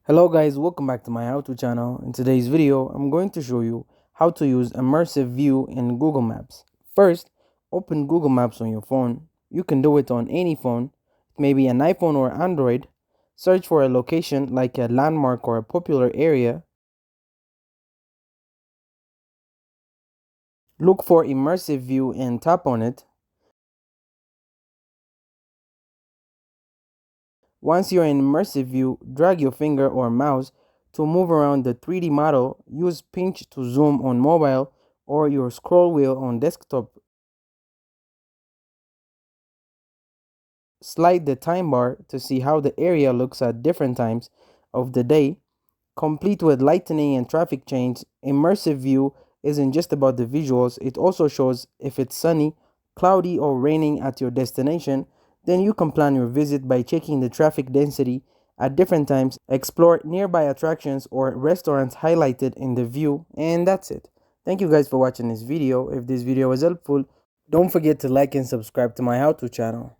Hello guys, welcome back to my how-to channel. In today's video, I'm going to show you how to use immersive view in Google Maps. First, open Google Maps on your phone. You can do it on any phone, maybe an iPhone or Android. Search for a location like a landmark or a popular area. Look for immersive view and tap on it. Once you're in immersive view, drag your finger or mouse to move around the 3D model. Use pinch to zoom on mobile or your scroll wheel on desktop. Slide the time bar to see how the area looks at different times of the day. Complete with lightning and traffic change. Immersive view isn't just about the visuals, it also shows if it's sunny, cloudy, or raining at your destination. Then you can plan your visit by checking the traffic density at different times, explore nearby attractions or restaurants highlighted in the view, and that's it. Thank you guys for watching this video. If this video was helpful, don't forget to like and subscribe to my how-to channel.